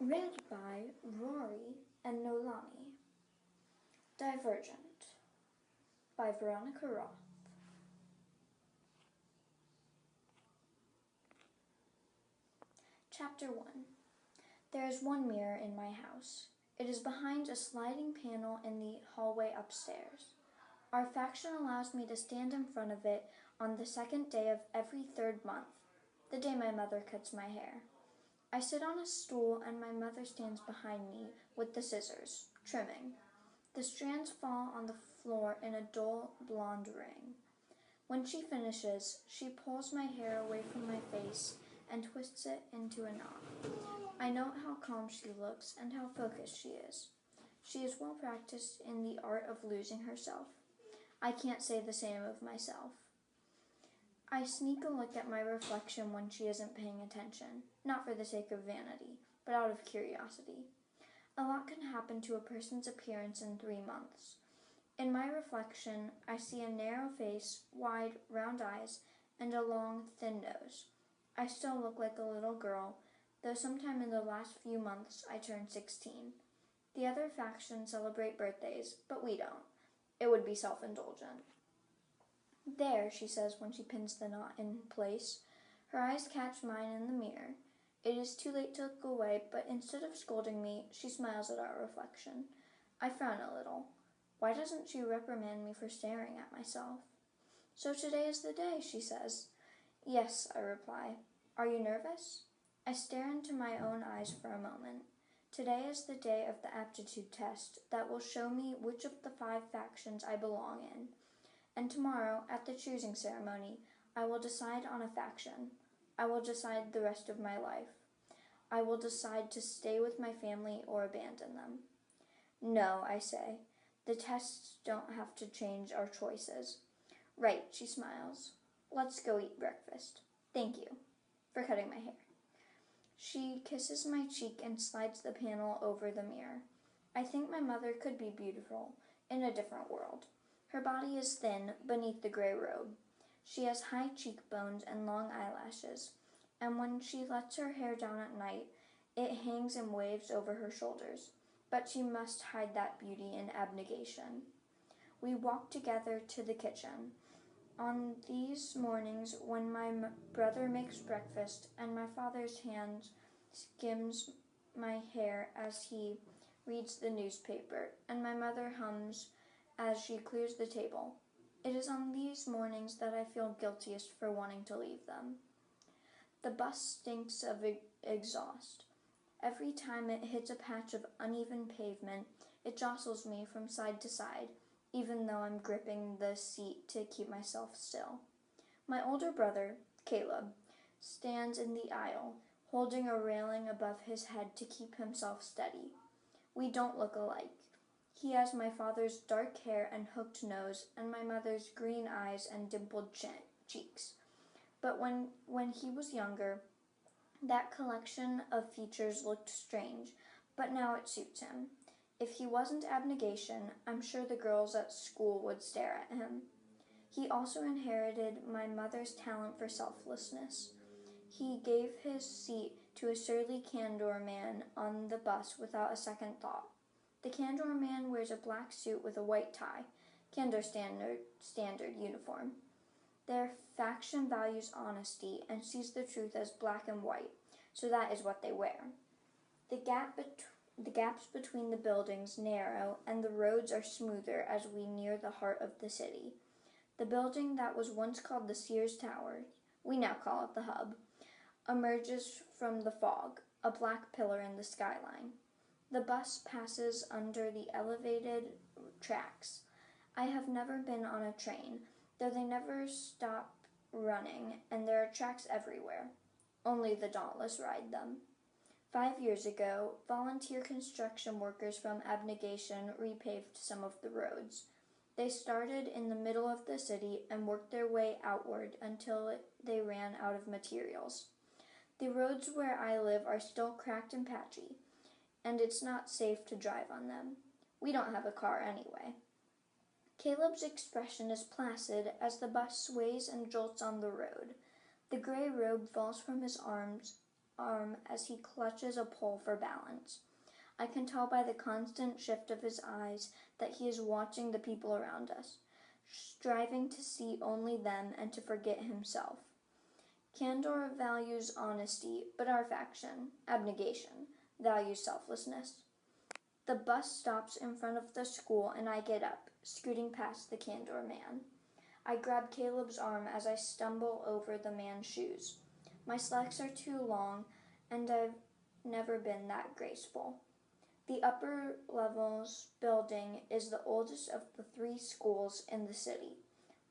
Read by Rory and Nolani. Divergent by Veronica Roth. Chapter 1. There is one mirror in my house. It is behind a sliding panel in the hallway upstairs. Our faction allows me to stand in front of it on the second day of every third month, the day my mother cuts my hair. I sit on a stool and my mother stands behind me with the scissors, trimming. The strands fall on the floor in a dull blonde ring. When she finishes, she pulls my hair away from my face and twists it into a knot. I note how calm she looks and how focused she is. She is well practiced in the art of losing herself. I can't say the same of myself. I sneak a look at my reflection when she isn't paying attention, not for the sake of vanity, but out of curiosity. A lot can happen to a person's appearance in 3 months. In my reflection, I see a narrow face, wide, round eyes, and a long, thin nose. I still look like a little girl, though sometime in the last few months I turned 16. The other factions celebrate birthdays, but we don't. It would be self-indulgent. There, she says when she pins the knot in place. Her eyes catch mine in the mirror. It is too late to look away, but instead of scolding me, she smiles at our reflection. I frown a little. Why doesn't she reprimand me for staring at myself? So today is the day, she says. Yes, I reply. Are you nervous? I stare into my own eyes for a moment. Today is the day of the aptitude test that will show me which of the 5 factions I belong in. And tomorrow, at the choosing ceremony, I will decide on a faction. I will decide the rest of my life. I will decide to stay with my family or abandon them. No, I say. The tests don't have to change our choices. Right, she smiles. Let's go eat breakfast. Thank you for cutting my hair. She kisses my cheek and slides the panel over the mirror. I think my mother could be beautiful in a different world. Her body is thin beneath the gray robe. She has high cheekbones and long eyelashes, and when she lets her hair down at night, it hangs in waves over her shoulders. But she must hide that beauty in abnegation. We walk together to the kitchen. On these mornings when my brother makes breakfast and my father's hand skims my hair as he reads the newspaper, and my mother hums as she clears the table. It is on these mornings that I feel guiltiest for wanting to leave them. The bus stinks of exhaust. Every time it hits a patch of uneven pavement, it jostles me from side to side, even though I'm gripping the seat to keep myself still. My older brother, Caleb, stands in the aisle, holding a railing above his head to keep himself steady. We don't look alike. He has my father's dark hair and hooked nose, and my mother's green eyes and dimpled cheeks. But when he was younger, that collection of features looked strange, but now it suits him. If he wasn't abnegation, I'm sure the girls at school would stare at him. He also inherited my mother's talent for selflessness. He gave his seat to a surly Candor man on the bus without a second thought. The Candor man wears a black suit with a white tie, Candor standard uniform. Their faction values honesty and sees the truth as black and white, so that is what they wear. The gaps between the buildings narrow and the roads are smoother as we near the heart of the city. The building that was once called the Sears Tower, we now call it the Hub, emerges from the fog, a black pillar in the skyline. The bus passes under the elevated tracks. I have never been on a train, though they never stop running, and there are tracks everywhere. Only the Dauntless ride them. 5 years ago, volunteer construction workers from Abnegation repaved some of the roads. They started in the middle of the city and worked their way outward until they ran out of materials. The roads where I live are still cracked and patchy, and it's not safe to drive on them. We don't have a car anyway. Caleb's expression is placid as the bus sways and jolts on the road. The gray robe falls from his arms arm as he clutches a pole for balance. I can tell by the constant shift of his eyes that he is watching the people around us, striving to see only them and to forget himself. Candor values honesty, but our faction, abnegation, values selflessness. The bus stops in front of the school and I get up, scooting past the Candor man. I grab Caleb's arm as I stumble over the man's shoes. My slacks are too long, and I've never been that graceful. The upper levels building is the oldest of the 3 schools in the city.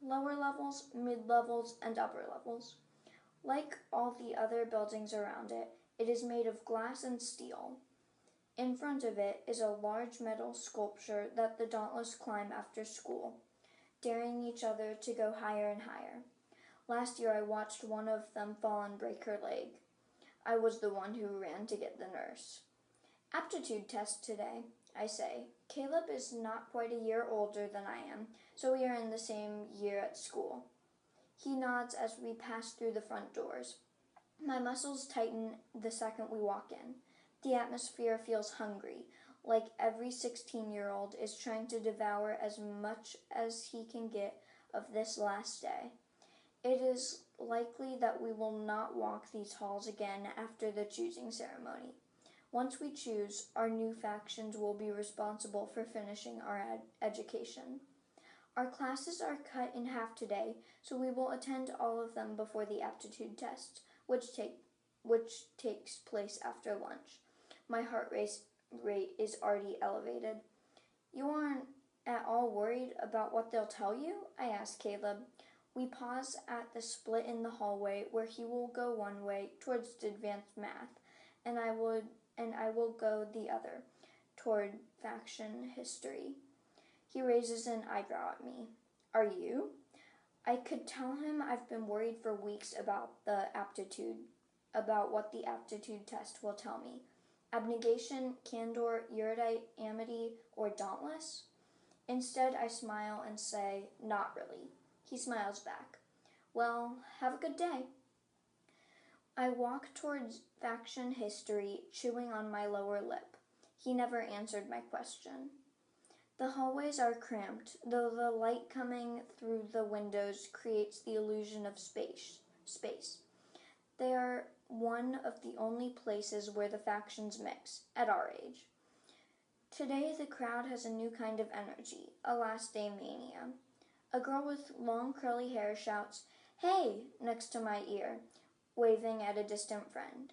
Lower levels, mid-levels, and upper levels. Like all the other buildings around it, it is made of glass and steel. In front of it is a large metal sculpture that the Dauntless climb after school, daring each other to go higher and higher. Last year I watched one of them fall and break her leg. I was the one who ran to get the nurse. Aptitude test today, I say. Caleb is not quite a year older than I am, so we are in the same year at school. He nods as we pass through the front doors. My muscles tighten the second we walk in. The atmosphere feels hungry, like every 16-year-old is trying to devour as much as he can get of this last day. It is likely that we will not walk these halls again after the choosing ceremony. Once we choose, our new factions will be responsible for finishing our education. Our classes are cut in half today, so we will attend all of them before the aptitude test, which takes place after lunch. My heart rate is already elevated. You aren't at all worried about what they'll tell you? I ask Caleb. We pause at the split in the hallway where he will go one way towards advanced math, and I will go the other, toward faction history. He raises an eyebrow at me. Are you? I could tell him I've been worried for weeks about what the aptitude test will tell me. Abnegation, candor, erudite, amity, or dauntless? Instead, I smile and say, not really. He smiles back. Well, have a good day. I walk towards faction history, chewing on my lower lip. He never answered my question. The hallways are cramped, though the light coming through the windows creates the illusion of space. They are one of the only places where the factions mix, at our age. Today the crowd has a new kind of energy, a last day mania. A girl with long curly hair shouts, "Hey!" next to my ear, waving at a distant friend.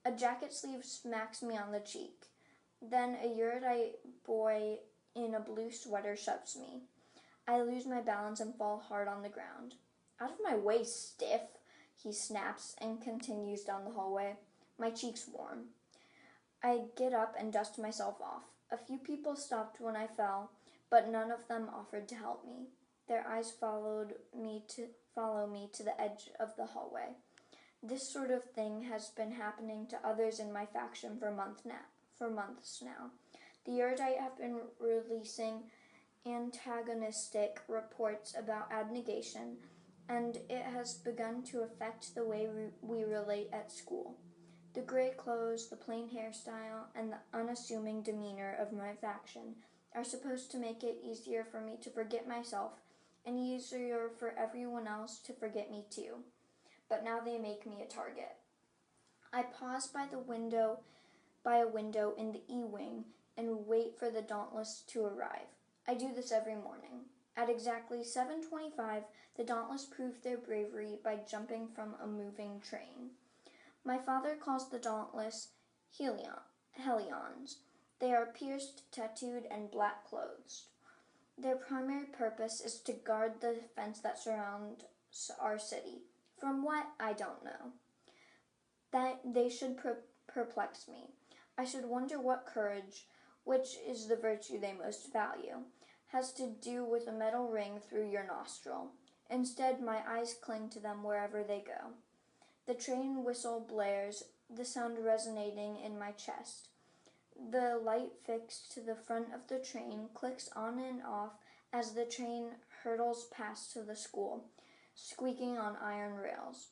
A jacket sleeve smacks me on the cheek. Then a erudite boy in a blue sweater shoves me. I lose my balance and fall hard on the ground. Out of my way, stiff, he snaps and continues down the hallway. My cheeks warm. I get up and dust myself off. A few people stopped when I fell, but none of them offered to help me. Their eyes follow me to the edge of the hallway. This sort of thing has been happening to others in my faction for months now. The erudite have been releasing antagonistic reports about abnegation, and it has begun to affect the way we relate at school. The gray clothes, the plain hairstyle, and the unassuming demeanor of my faction are supposed to make it easier for me to forget myself and easier for everyone else to forget me too. But now they make me a target. I pause by a window in the E-wing and wait for the Dauntless to arrive. I do this every morning. At exactly 7:25, the Dauntless prove their bravery by jumping from a moving train. My father calls the Dauntless Hellions. They are pierced, tattooed, and black-clothed. Their primary purpose is to guard the fence that surrounds our city. From what? I don't know. That they should perplex me. I should wonder what courage, which is the virtue they most value, has to do with a metal ring through your nostril. Instead, my eyes cling to them wherever they go. The train whistle blares, the sound resonating in my chest. The light fixed to the front of the train clicks on and off as the train hurtles past to the school, squeaking on iron rails.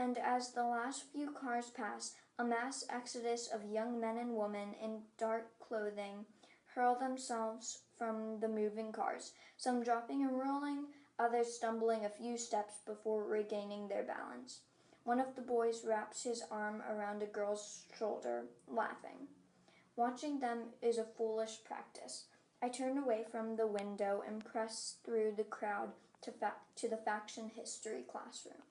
And as the last few cars pass, a mass exodus of young men and women in dark clothing hurl themselves from the moving cars, some dropping and rolling, others stumbling a few steps before regaining their balance. One of the boys wraps his arm around a girl's shoulder, laughing. Watching them is a foolish practice. I turn away from the window and press through the crowd to the faction history classroom.